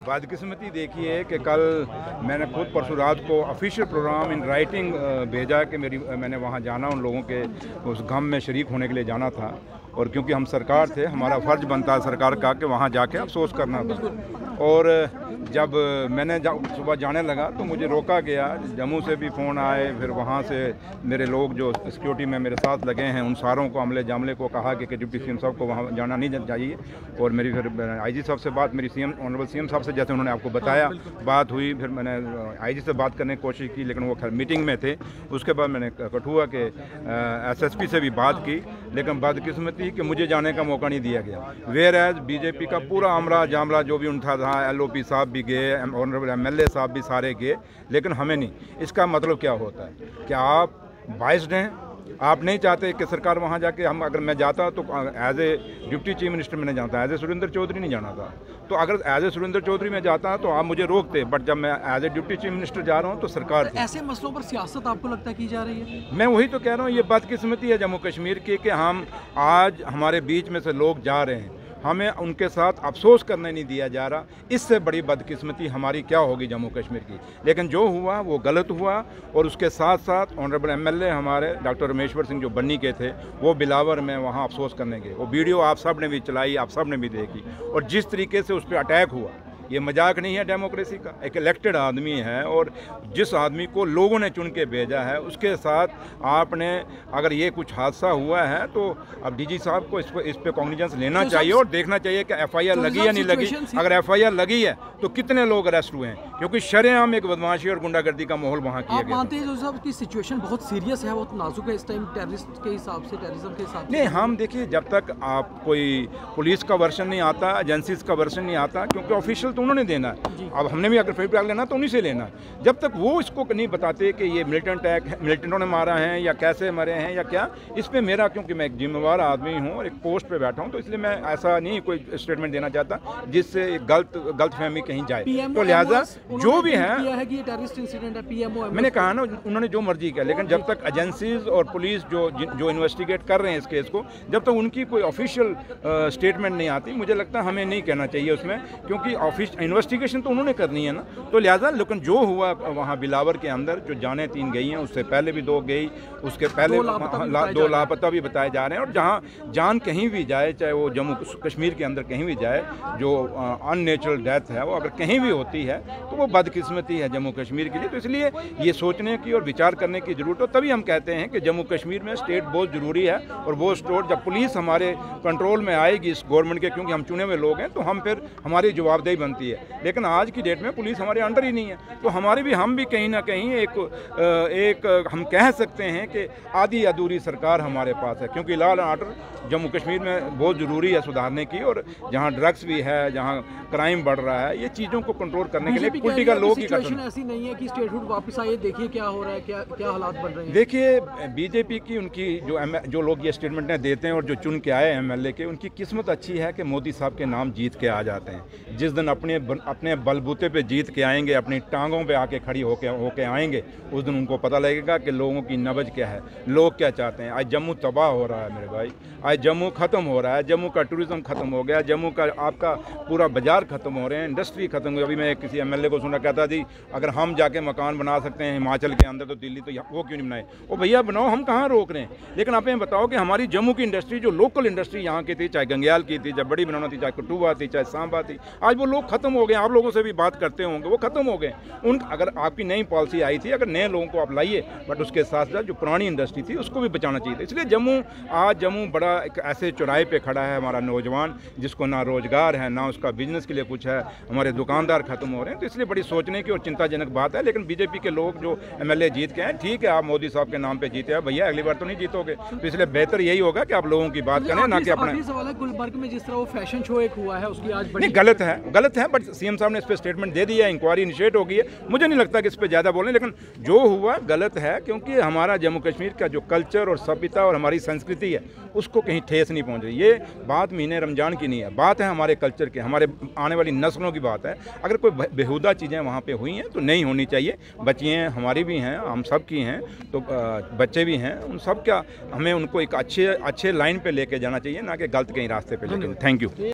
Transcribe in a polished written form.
बदकिस्मती देखिए कि कल मैंने खुद परसों रात को ऑफिशियल प्रोग्राम इन राइटिंग भेजा कि मैंने वहाँ जाना, उन लोगों के उस गम में शरीक होने के लिए जाना था। और क्योंकि हम सरकार थे, हमारा फ़र्ज़ बनता है सरकार का कि वहाँ जाके अफसोस करना था। और जब मैंने सुबह जाने लगा तो मुझे रोका गया, जम्मू से भी फ़ोन आए, फिर वहाँ से मेरे लोग जो सिक्योरिटी में मेरे साथ लगे हैं उन सारों को, अमले जामले को कहा कि डिप्टी सीएम साहब को वहाँ जाना नहीं चाहिए। और मेरी फिर आईजी साहब से बात, मेरी ऑनरेबल सीएम साहब से जैसे उन्होंने आपको बताया बात हुई, फिर मैंने आईजी से बात करने की कोशिश की, लेकिन वो खैर मीटिंग में थे। उसके बाद मैंने कठुआ के एसएसपी से भी बात की, लेकिन बदकिस्मती कि मुझे जाने का मौका नहीं दिया गया। वेयर एज बीजेपी का पूरा अमला जामला जो भी उनका था, एलओपी साहब भी गए, ऑनरेबल एमएलए साहब भी सारे गए, लेकिन हमें नहीं। इसका मतलब क्या होता है? क्या आप बाइस्ड हैं? आप नहीं चाहते कि सरकार वहाँ जाके अगर मैं जाता तो as a deputy chief minister मैंने जाता, एज ए सुरेंद्र चौधरी नहीं जाना था। तो अगर एज ए सुरेंद्र चौधरी में जाता तो आप मुझे रोकते, बट जब मैं as a deputy chief minister जा रहा हूँ तो सरकार थी। ऐसे मसलों पर सियासत आपको लगता है की जा रही है? मैं वही तो कह रहा हूँ, ये बदकिस्मती है जम्मू कश्मीर की कि हम आज हमारे बीच में से लोग जा रहे हैं, हमें उनके साथ अफसोस करने नहीं दिया जा रहा। इससे बड़ी बदकिस्मती हमारी क्या होगी जम्मू कश्मीर की? लेकिन जो हुआ वो गलत हुआ। और उसके साथ साथ ऑनरेबल एमएलए हमारे डॉक्टर रमेश्वर सिंह जो बन्नी के थे, वो बिलावर में वहाँ अफसोस करने गए। वो वीडियो आप सब ने भी चलाई, आप सब ने भी देखी। और जिस तरीके से उस पर अटैक हुआ, ये मजाक नहीं है डेमोक्रेसी का। एक इलेक्टेड आदमी है और जिस आदमी को लोगों ने चुन के भेजा है, उसके साथ आपने अगर ये कुछ हादसा हुआ है तो अब डीजी साहब को इस पे कॉग्निजेंस लेना चाहिए और देखना चाहिए कि एफआईआर लगी या नहीं लगी। अगर एफआईआर लगी है तो कितने लोग अरेस्ट हुए हैं, क्योंकि शरेआम एक बदमाशी और गुंडागर्दी का माहौल वहाँ किया गया। मानते हैं साहब की सिचुएशन बहुत सीरियस है, बहुत नाजुक है इस टाइम टेररिस्ट के हिसाब से, टेररिज्म के हिसाब से? नहीं, हम देखिए जब तक आप कोई पुलिस का वर्जन नहीं आता, एजेंसीज का वर्जन नहीं आता, क्योंकि ऑफिशियल तो उन्होंने देना है। अब हमने भी अगर फीडबैक लेना तो उन्हीं से लेना है। जब तक वो इसको नहीं बताते कि ये मिलिटेंट अटैक, मिलिटेंटों ने मारा है या कैसे मरे हैं या क्या, इस पे मेरा, क्योंकि मैं एक जिम्मेवार आदमी हूँ और एक पोस्ट पे बैठा हूँ, तो इसलिए मैं ऐसा नहीं कोई स्टेटमेंट देना चाहता जिससे गलतफहमी कहीं जाए। तो लिहाजा जो भी है कि टेररिस्ट इंसिडेंट है, पीएमओ मैंने कहा ना, उन्होंने जो मर्जी किया, लेकिन जब तक एजेंसीज और पुलिस जो इन्वेस्टिगेट कर रहे हैं इस केस को, जब तक उनकी कोई ऑफिशियल स्टेटमेंट नहीं आती, मुझे लगता है हमें नहीं कहना चाहिए उसमें, क्योंकि इन्वेस्टिगेशन तो उन्होंने करनी है ना। तो लिहाजा लेकिन जो हुआ वहाँ बिलावर के अंदर, जो जाने 3 गई हैं, उससे पहले भी 2 गई, उसके पहले 2 लापता भी बताए जा रहे हैं। और जहाँ जान कहीं भी जाए, चाहे वो जम्मू कश्मीर के अंदर कहीं भी जाए, जो अननेचुरल डेथ है वो अगर कहीं भी होती है तो वो बदकिस्मती है जम्मू कश्मीर के लिए। तो इसलिए ये सोचने की और विचार करने की ज़रूरत हो, तभी हम कहते हैं कि जम्मू कश्मीर में स्टेट बहुत ज़रूरी है। और वो स्टेट जब पुलिस हमारे कंट्रोल में आएगी इस गवर्नमेंट के, क्योंकि हम चुने हुए लोग हैं, तो हम फिर हमारी जवाबदेही बनती है। लेकिन आज की डेट में पुलिस हमारे अंडर ही नहीं है, तो हम भी कहीं ना कहीं एक हम कह सकते हैं कि आधी अधूरी सरकार हमारे पास है, क्योंकि law and order Jammu Kashmir में बहुत ज़रूरी है सुधारने की। और जहाँ ड्रग्स भी है, जहाँ क्राइम बढ़ रहा है, ये चीज़ों को कंट्रोल करने के लिए पॉलिटिकल लोग ही सिचुएशन ऐसी नहीं है कि स्टेटहुड वापस आए, देखिए क्या हो रहा है, क्या हालात बन रहे हैं। देखिए बीजेपी की, उनकी जो लोग ये स्टेटमेंटें देते हैं और जो चुन के आए एमएलए के, उनकी किस्मत अच्छी है कि मोदी साहब के नाम जीत के आ जाते हैं। जिस दिन अपने बलबूते पे जीत के आएंगे, अपनी टांगों पे आके खड़ी होके आएंगे, उस दिन उनको पता लगेगा कि लोगों की नब्ज क्या है, लोग क्या चाहते हैं। आज जम्मू तबाह हो रहा है मेरे भाई, आज जम्मू ख़त्म हो रहा है, जम्मू का टूरिज़्म ख़त्म हो गया, जम्मू का आपका पूरा बाजार ख़त्म हो रहे हैं, इंडस्ट्री ख़त्म हुई। अभी मैं किसी एमएलए को सुना, कहता जी अगर हम जाके मकान बना सकते हैं हिमाचल के अंदर तो दिल्ली तो वो क्यों नहीं बनाए? ओ भैया बनाओ, हम कहाँ रोक रहे हैं? लेकिन आप ये बताओ कि हमारी जम्मू की इंडस्ट्री, जो लोकल इंडस्ट्री यहाँ की थी, चाहे गंगयाल की थी, चाहे बड़ी बनौना थी, चाहे कठुआ थी, चाहे सांबा थी, आज वो लोग ख़त्म हो गए। आप लोगों से भी बात करते होंगे, वो ख़त्म हो गए। अगर आपकी नई पॉलिसी आई थी, अगर नए लोगों को आप लाइए, बट उसके साथ साथ जो पुरानी इंडस्ट्री थी उसको भी बचाना चाहिए था। इसलिए जम्मू बड़ा एक ऐसे चौराहे पे खड़ा है, हमारा नौजवान जिसको ना रोजगार है, ना उसका बिजनेस के लिए कुछ है, हमारे दुकानदार खत्म हो रहे हैं। तो इसलिए बड़ी सोचने की और चिंताजनक बात है। लेकिन बीजेपी के लोग जो एमएलए जीत के हैं, ठीक है, आप मोदी साहब के नाम पे जीते हैं भैया, अगली बार तो नहीं जीतोगे। तो इसलिए बेहतर यही होगा कि आप लोगों की बात करें, ना कि अपने। सवाल है, गुलबर्ग में जिस तरह वो फैशन शो एक हुआ है, उसकी आज नहीं, गलत है, बट सीएम साहब ने इस पर स्टेटमेंट दे दिया है, इंक्वायरी इनिशिएट हो गई है। मुझे नहीं लगता कि इस पर ज़्यादा बोलें, लेकिन जो हुआ गलत है, क्योंकि हमारा जम्मू कश्मीर का जो कल्चर और सभ्यता और हमारी संस्कृति है उसको कहीं ठेस नहीं पहुंच रही। ये बात महीने रमज़ान की नहीं है, बात है हमारे कल्चर की, हमारे आने वाली नस्लों की बात है। अगर कोई बेहुदा चीज़ें वहाँ पे हुई हैं तो नहीं होनी चाहिए। बच्चियाँ हमारी भी हैं, हम सब की हैं, तो बच्चे भी हैं, उन सब का हमें उनको एक अच्छे लाइन पे लेके जाना चाहिए, ना कि गलत कहीं रास्ते पे लेके। Thank you.